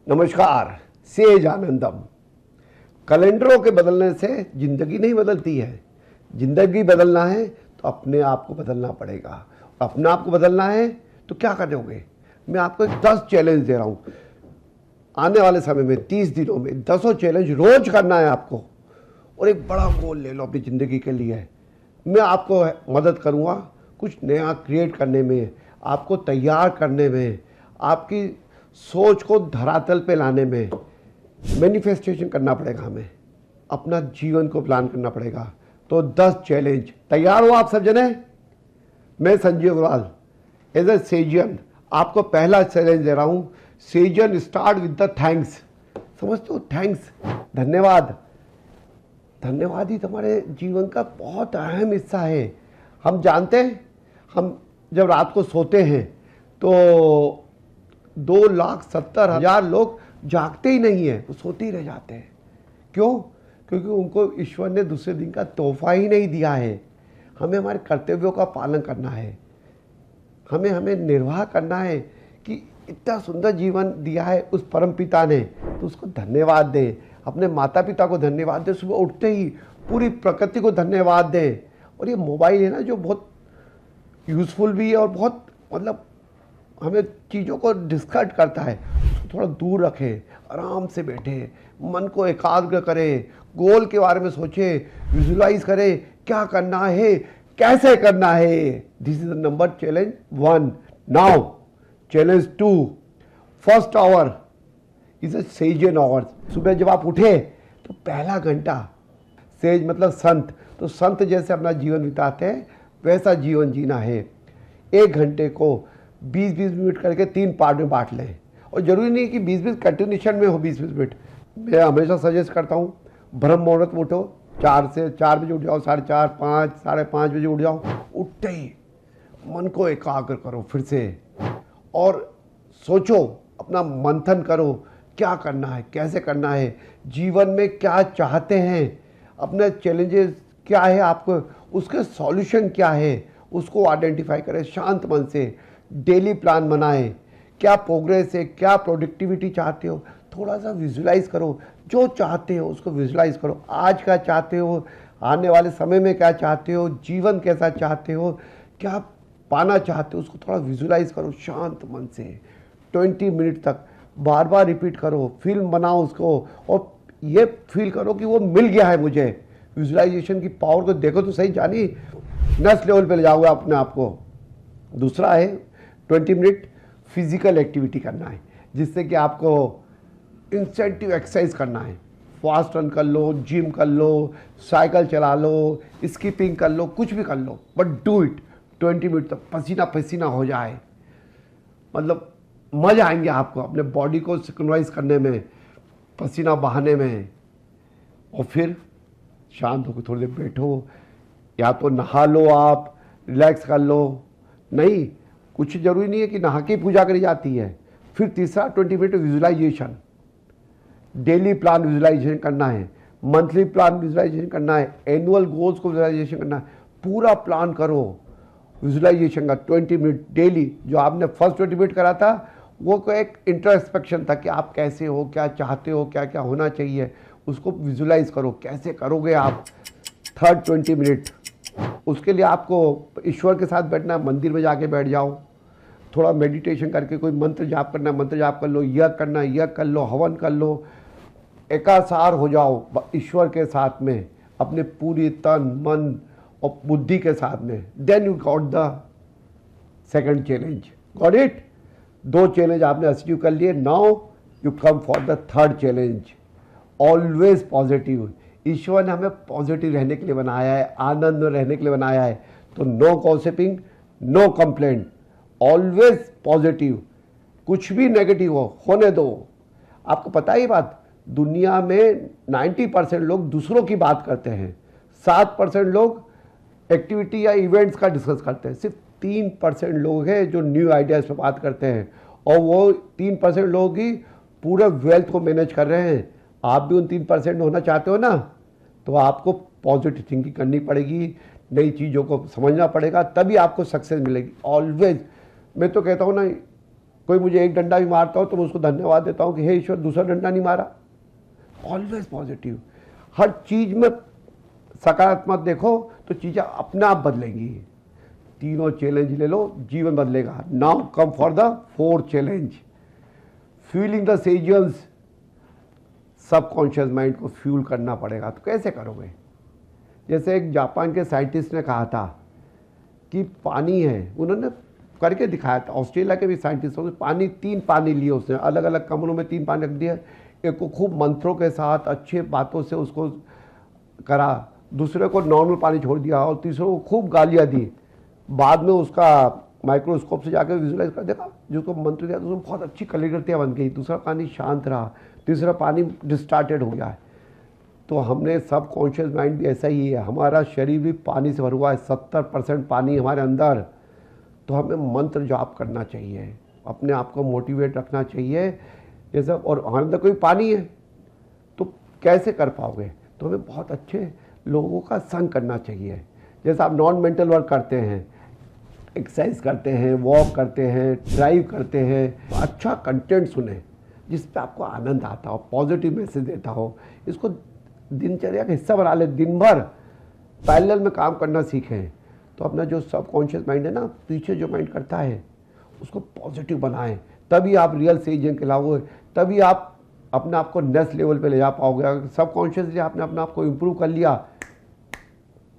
नमस्कार। सेज आनंदम। कैलेंडरों के बदलने से जिंदगी नहीं बदलती है। जिंदगी बदलना है तो अपने आप को बदलना पड़ेगा। अपने आप को बदलना है तो क्या करोगे? मैं आपको 10 चैलेंज दे रहा हूं। आने वाले समय में 30 दिनों में 10 चैलेंज रोज करना है आपको, और एक बड़ा गोल ले लो अपनी ज़िंदगी के लिए। मैं आपको मदद करूंगा कुछ नया क्रिएट करने में, आपको तैयार करने में, आपकी सोच को धरातल पे लाने में। मैनिफेस्टेशन करना पड़ेगा, हमें अपना जीवन को प्लान करना पड़ेगा। तो 10 चैलेंज तैयार हो आप सब जने? मैं संजीव अग्रवाल एज ए सेजियन आपको पहला चैलेंज दे रहा हूं। सेजियन स्टार्ट विद द थैंक्स। समझते हो? थैंक्स, धन्यवाद। धन्यवाद ही तुम्हारे जीवन का बहुत अहम हिस्सा है। हम जानते हैं, हम जब रात को सोते हैं तो 2,70,000 लोग जागते ही नहीं है, वो सोते ही रह जाते हैं। क्यों? क्योंकि उनको ईश्वर ने दूसरे दिन का तोहफा ही नहीं दिया है। हमें हमारे कर्तव्यों का पालन करना है, हमें निर्वाह करना है कि इतना सुंदर जीवन दिया है उस परम पिता ने, तो उसको धन्यवाद दें। अपने माता पिता को धन्यवाद दें, सुबह उठते ही पूरी प्रकृति को धन्यवाद दें। और ये मोबाइल है ना, जो बहुत यूज़फुल भी है और बहुत मतलब हमें चीज़ों को डिस्कर्ट करता है, उसको थोड़ा दूर रखें, आराम से बैठे, मन को एकाग्र करें, गोल के बारे में सोचें, विजुलाइज करें क्या करना है, कैसे करना है। This is the number challenge 1। Now challenge 2। First hour is a Sagian hour. सुबह जब आप उठे तो पहला घंटा, सेज मतलब संत, तो संत जैसे अपना जीवन बिताते हैं वैसा जीवन जीना है। 1 घंटे को 20-20 मिनट करके 3 पार्ट में बांट लें। और ज़रूरी नहीं कि 20-20 कंटिन्यूशन में हो 20-20 मिनट। मैं हमेशा सजेस्ट करता हूँ ब्रह्म मुहूर्त में उठो, 4 बजे उठ जाओ, 4:30, 5, 5:30 बजे उठ जाओ। उठते ही मन को एकाग्र करो फिर से, और सोचो, अपना मंथन करो क्या करना है, कैसे करना है, जीवन में क्या चाहते हैं, अपने चैलेंजेस क्या है, आपको उसके सॉल्यूशन क्या है, उसको आइडेंटिफाई करें शांत मन से। डेली प्लान बनाएं, क्या प्रोग्रेस है, क्या प्रोडक्टिविटी चाहते हो, थोड़ा सा विजुलाइज करो। जो चाहते हो उसको विजुलाइज करो। आज क्या चाहते हो, आने वाले समय में क्या चाहते हो, जीवन कैसा चाहते हो, क्या पाना चाहते हो, उसको थोड़ा विजुलाइज करो शांत मन से। 20 मिनट तक बार बार रिपीट करो, फिल्म बनाओ उसको, और ये फील करो कि वो मिल गया है मुझे। विजुलाइजेशन की पावर को देखो तो सही, जानी नेक्स्ट लेवल पे ले जाओगे अपने आप को। दूसरा है 20 मिनट फिजिकल एक्टिविटी करना है, जिससे कि आपको इंसेंटिव एक्सरसाइज करना है। फास्ट रन कर लो, जिम कर लो, साइकिल चला लो, स्किपिंग कर लो, कुछ भी कर लो, बट डू इट 20 मिनट तक। पसीना पसीना हो जाए, मतलब मजा आएंगे आपको अपने बॉडी को सिंक्रोनाइज करने में, पसीना बहाने में। और फिर शांत होकर थोड़ी देर बैठो, या तो नहा लो, आप रिलैक्स कर लो। नहीं, कुछ जरूरी नहीं है कि नहा के पूजा करी जाती है। फिर तीसरा 20 minute visualisation. Daily plan visualisation करना है, मंथली प्लान विजुलाइजेशन करना है, एनुअल गोल्स को विजुलाइजेशन करना है। पूरा प्लान करो विजुलाइजेशन का 20 मिनट डेली। जो आपने फर्स्ट 20 मिनट करा था वो को एक इंट्रोस्पेक्शन था कि आप कैसे हो, क्या चाहते हो, क्या क्या होना चाहिए, उसको विजुलाइज करो। कैसे करोगे आप थर्ड 20 मिनट? उसके लिए आपको ईश्वर के साथ बैठना है, मंदिर में जाके बैठ जाओ, थोड़ा मेडिटेशन करके कोई मंत्र जाप करना है, मंत्र जाप कर लो, यज्ञ करना है यज्ञ कर लो, हवन कर लो, एकासार हो जाओ ईश्वर के साथ में, अपने पूरी तन मन और बुद्धि के साथ में। Then you got the second challenge. Got it? 2 challenge आपने अचीव कर लिए। Now you come for the third challenge. Always positive. ईश्वर ने हमें पॉजिटिव रहने के लिए बनाया है, आनंद में रहने के लिए बनाया है। तो no gossiping, no complaint, always positive. कुछ भी नेगेटिव होने दो। आपको पता ही बात, दुनिया में 90% लोग दूसरों की बात करते हैं, 7% लोग एक्टिविटी या इवेंट्स का डिस्कस करते हैं, सिर्फ 3% लोग हैं जो न्यू आइडियाज़ पे बात करते हैं, और वो 3% लोग ही पूरे वेल्थ को मैनेज कर रहे हैं। आप भी उन 3% होना चाहते हो ना, तो आपको पॉजिटिव थिंकिंग करनी पड़ेगी, नई चीज़ों को समझना पड़ेगा, तभी आपको सक्सेस मिलेगी। ऑलवेज मैं तो कहता हूँ ना, कोई मुझे एक डंडा भी मारता हो तो मैं उसको धन्यवाद देता हूँ कि हे ईश्वर दूसरा डंडा नहीं मारा। ऑलवेज पॉजिटिव, हर चीज में सकारात्मक देखो तो चीजें अपने आप बदलेंगी। तीनों चैलेंज ले लो, जीवन बदलेगा। Now come for the fourth challenge, fuelling the Sejal's. Subconscious mind को फ्यूल करना पड़ेगा। तो कैसे करोगे? जैसे एक जापान के साइंटिस्ट ने कहा था कि पानी है, उन्होंने करके दिखाया था। ऑस्ट्रेलिया के भी साइंटिस्टों ने पानी, 3 पानी लिए उसने, अलग अलग कमरों में 3 पानी रख दिया। एक को खूब मंत्रों के साथ अच्छे बातों से उसको करा, दूसरे को नॉर्मल पानी छोड़ दिया और तीसरे को खूब गालियाँ दी। बाद में उसका माइक्रोस्कोप से जाकर विजुलाइज कर देखा, जिसको मंत्र दिया तो उसमें बहुत अच्छी कलाकृतियाँ बन गई। दूसरा पानी शांत रहा, तीसरा पानी डिस्टार्टेड हो गया है। तो हमने सब कॉन्शियस माइंड भी ऐसा ही है। हमारा शरीर भी पानी से भरा हुआ है, 70% पानी हमारे अंदर। तो हमें मंत्र जाप करना चाहिए, अपने आप को मोटिवेट रखना चाहिए ये सब। और हमारे अंदर कोई पानी है तो कैसे कर पाओगे? तो हमें बहुत अच्छे लोगों का संग करना चाहिए। जैसे आप नॉन मेंटल वर्क करते हैं, एक्सरसाइज करते हैं, वॉक करते हैं, ड्राइव करते हैं, तो अच्छा कंटेंट सुने जिस पे आपको आनंद आता हो, पॉजिटिव मैसेज देता हो। इसको दिनचर्या का हिस्सा बना ले। दिन भर पैरेलल में काम करना सीखें तो अपना जो सबकॉन्शियस माइंड है ना, पीछे जो माइंड करता है, उसको पॉजिटिव बनाएं। तभी आप रियल सेजन कहलाओगे, तभी आप अपने आप को नेक्स्ट लेवल पे ले जा पाओगे। अगर सबकॉन्शियसली आपने अपने आप को इम्प्रूव कर लिया,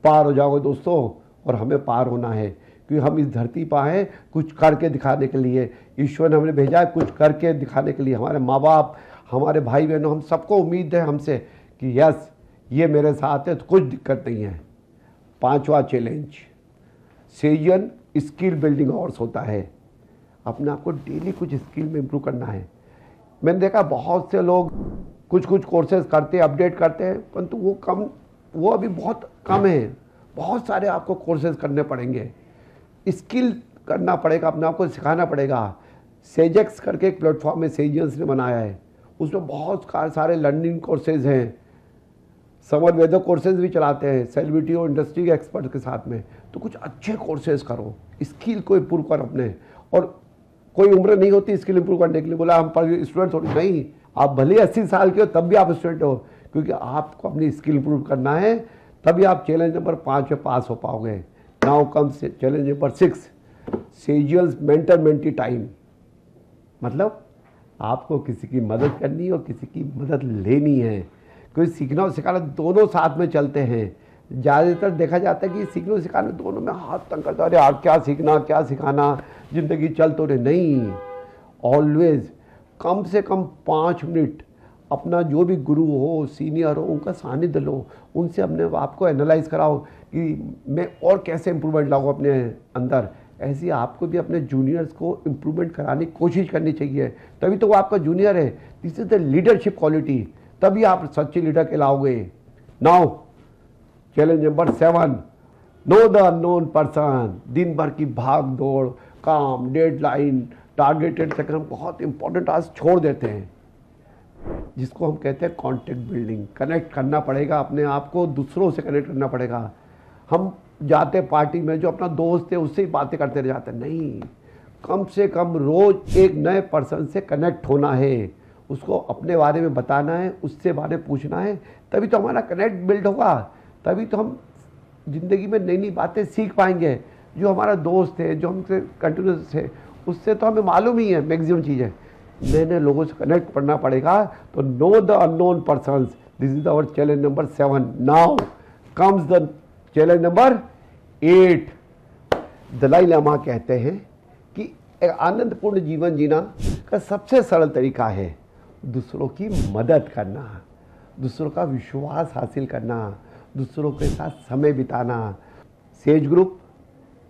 पार हो जाओगे दोस्तों। और हमें पार होना है क्योंकि हम इस धरती पर हैं कुछ करके दिखाने के लिए। ईश्वर ने हमें भेजा है कुछ करके दिखाने के लिए। हमारे माँ बाप, हमारे भाई बहनों, हम सबको उम्मीद है हमसे कि यस ये मेरे साथ है तो कुछ दिक्कत नहीं है। 5वां challenge, Sagian skill building hours होता है। अपने आप को डेली कुछ स्किल में इम्प्रूव करना है। मैंने देखा बहुत से लोग कुछ कोर्सेज करते हैं, अपडेट करते हैं, परंतु वो अभी बहुत कम है। बहुत सारे आपको कोर्सेज करने पड़ेंगे, स्किल करना पड़ेगा, अपने आप को सिखाना पड़ेगा। सेजेक्स करके एक प्लेटफॉर्म है, सेजन्स ने बनाया है, उसमें बहुत सारे लर्निंग कोर्सेज हैं। समर वेदर कोर्सेज भी चलाते हैं सेलिब्रिटी और इंडस्ट्री के एक्सपर्ट के साथ में। तो कुछ अच्छे कोर्सेज करो, स्किल को इम्प्रूव करो अपने। और कोई उम्र नहीं होती स्किल इम्प्रूव करने के लिए। बोला हम पर स्टूडेंट थोड़ी नहीं, आप भले 80 साल के हो तब भी आप स्टूडेंट हो, क्योंकि आपको अपनी स्किल इम्प्रूव करना है। तभी आप चैलेंज नंबर 5 में पास हो पाओगे। Now comes challenge number 6, Sagians mentor mentee time. मतलब आपको किसी की मदद करनी है और किसी की मदद लेनी है। कोई सीखना और सिखाना दोनों साथ में चलते हैं। ज़्यादातर देखा जाता है कि सीखने और सिखाने दोनों में हाथ तंग करता है। अरे यार क्या सीखना क्या सिखाना, ज़िंदगी चल तो रही। नहीं, ऑलवेज कम से कम 5 मिनट अपना जो भी गुरु हो, सीनियर हो, उनका सानिध्य लो। उनसे अपने आप को एनालाइज कराओ कि मैं और कैसे इम्प्रूवमेंट लाऊँ अपने अंदर। ऐसे आपको भी अपने जूनियर्स को इम्प्रूवमेंट कराने की कोशिश करनी चाहिए, तभी तो वो आपका जूनियर है। This is the leadership quality, तभी आप सच्चे लीडर कहलाओगे। Now challenge number 7, know the unknown person. दिन भर की भाग दौड़, काम, डेडलाइन, टारगेटेड चक्कर हम बहुत इंपॉर्टेंट टास्क छोड़ देते हैं, जिसको हम कहते हैं कॉन्टेक्ट बिल्डिंग। कनेक्ट करना पड़ेगा अपने आप को, दूसरों से कनेक्ट करना पड़ेगा। हम जाते पार्टी में, जो अपना दोस्त है उससे ही बातें करते रह जाते हैं। नहीं, कम से कम रोज एक नए पर्सन से कनेक्ट होना है, उसको अपने बारे में बताना है, उससे बारे में पूछना है। तभी तो हमारा कनेक्ट बिल्ड होगा, तभी तो हम ज़िंदगी में नई नई बातें सीख पाएंगे। जो हमारा दोस्त है, जो हमसे कंटिन्यूस है, उससे तो हमें मालूम ही है मैक्सिमम चीज़ें। नए नए लोगों से कनेक्ट करना पड़ेगा। तो no the unknown persons, this is our challenge number 7। Now comes the challenge number 8। Dalai Lama कहते हैं कि एक आनंदपूर्ण जीवन जीना का सबसे सरल तरीका है दूसरों की मदद करना, दूसरों का विश्वास हासिल करना, दूसरों के साथ समय बिताना। सेज ग्रुप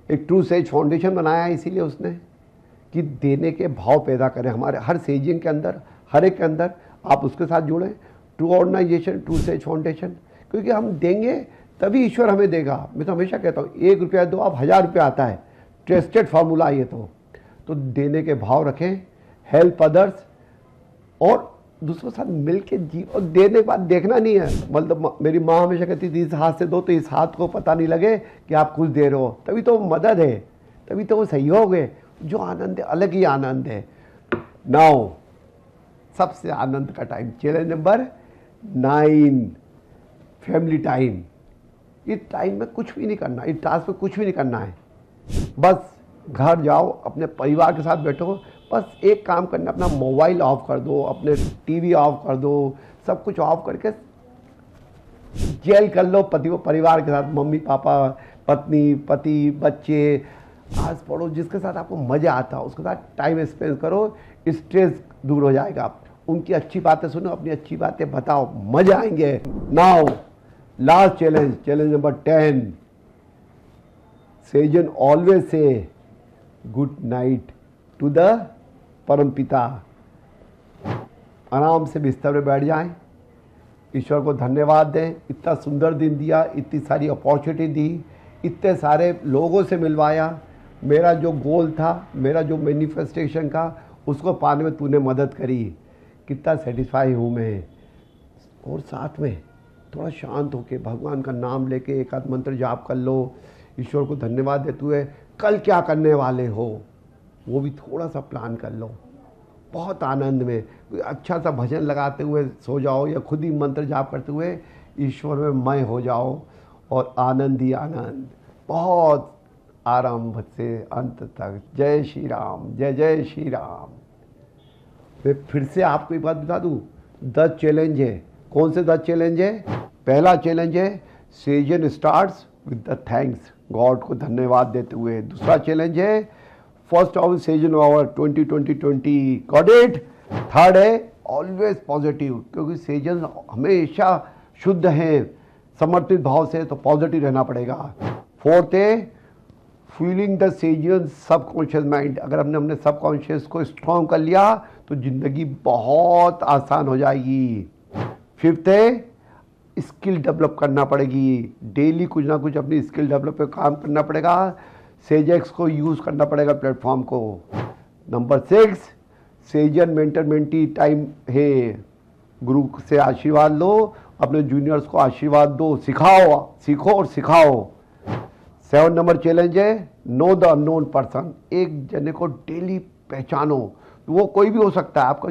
एक ट्रू सेज फाउंडेशन बनाया है, इसीलिए उसने कि देने के भाव पैदा करें हमारे हर सेजिंग के अंदर, हर एक के अंदर। आप उसके साथ जुड़ें, true organisation, true sage foundation, क्योंकि हम देंगे तभी ईश्वर हमें देगा। मैं तो हमेशा कहता हूँ 1 रुपया दो आप 1000 रुपया आता है, टेस्टेड फार्मूला ये तो देने के भाव रखें, हेल्प अदर्स, और दूसरों के साथ मिल के जी। और देने के बाद देखना नहीं है, मतलब मेरी माँ हमेशा कहती थी इस हाथ से दो तो इस हाथ को पता नहीं लगे कि आप कुछ दे रहे हो, तभी तो वो मदद है, तभी तो वो सहयोग है। जो आनंद है अलग ही आनंद है। नाउ सबसे आनंद का time, challenge number 9, family time. इस टाइम में कुछ भी नहीं करना, इस टास्क में कुछ भी नहीं करना है। बस घर जाओ, अपने परिवार के साथ बैठो, बस एक काम करना, अपना मोबाइल ऑफ कर दो, अपने टीवी ऑफ कर दो, सब कुछ ऑफ करके जेल कर लो परिवार के साथ, मम्मी पापा, पत्नी, पति, बच्चे, आस पड़ोस, जिसके साथ आपको मज़ा आता है उसके साथ टाइम स्पेंड करो, स्ट्रेस दूर हो जाएगा। उनकी अच्छी बातें सुनो, अपनी अच्छी बातें बताओ, मजा आएंगे। Now last challenge, challenge number 10, sages always say good night to the परमपिता। आराम से बिस्तर में बैठ जाएं, ईश्वर को धन्यवाद दें, इतना सुंदर दिन दिया, इतनी सारी अपॉर्चुनिटी दी, इतने सारे लोगों से मिलवाया, मेरा जो गोल था, मेरा जो मैनिफेस्टेशन का, उसको पाने में तूने मदद करी, कितना सेटिस्फाई हूँ मैं। और साथ में थोड़ा शांत होके भगवान का नाम लेके एक आध मंत्र जाप कर लो, ईश्वर को धन्यवाद देते हुए कल क्या करने वाले हो वो भी थोड़ा सा प्लान कर लो। बहुत आनंद में अच्छा सा भजन लगाते हुए सो जाओ, या खुद ही मंत्र जाप करते हुए ईश्वर में मय हो जाओ, और आनंद ही आनंद, बहुत आरंभ से अंत तक। जय श्री राम, जय जय श्री राम। मैं फिर से आपको एक बात बता दूं, 10 चैलेंज है। कौन से 10 चैलेंज है? पहला चैलेंज है sages starts with the thanks, god को धन्यवाद देते हुए। दूसरा चैलेंज है first of sages our 2020 got it. Third है ऑलवेज पॉजिटिव, क्योंकि सीजन हमेशा शुद्ध हैं, समर्पित भाव से, तो पॉजिटिव रहना पड़ेगा। फोर्थ है feeling the season subconscious mind, अगर हमने सबकॉन्शियस को स्ट्रॉन्ग कर लिया तो जिंदगी बहुत आसान हो जाएगी। फिफ्थ है स्किल डेवलप करना पड़ेगी, डेली कुछ ना कुछ अपनी स्किल डेवलप पे काम करना पड़ेगा, सेजेक्स को यूज़ करना पड़ेगा प्लेटफॉर्म को। Number 6 sages mentor mentee time है, गुरु से आशीर्वाद लो, अपने जूनियर्स को आशीर्वाद दो, सिखाओ, सीखो और सिखाओ। 7 नंबर चैलेंज है नो द अननोन पर्सन, एक जने को डेली पहचानो, वो कोई भी हो सकता है, आपका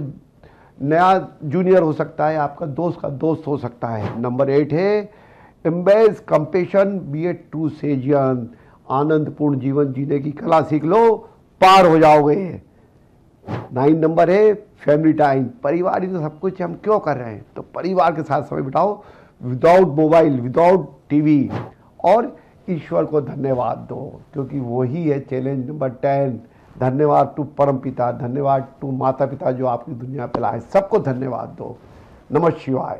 नया जूनियर हो सकता है, आपका दोस्त का दोस्त हो सकता है। नंबर 8 है एम्ब्रेस कंपेशन बी ए ट्रू सेजियन, आनंदपूर्ण जीवन जीने की कला सीख लो, पार हो जाओगे। 9 नंबर है फैमिली टाइम, परिवार ही तो सब कुछ, हम क्यों कर रहे हैं, तो परिवार के साथ समय बिताओ, विदाउट मोबाइल, विदाउट टीवी, और ईश्वर को धन्यवाद दो, क्योंकि वही है चैलेंज नंबर 10। धन्यवाद टू परम पिता, धन्यवाद टू माता पिता जो आपकी दुनिया पे लाए, सबको धन्यवाद दो। नमः शिवाय।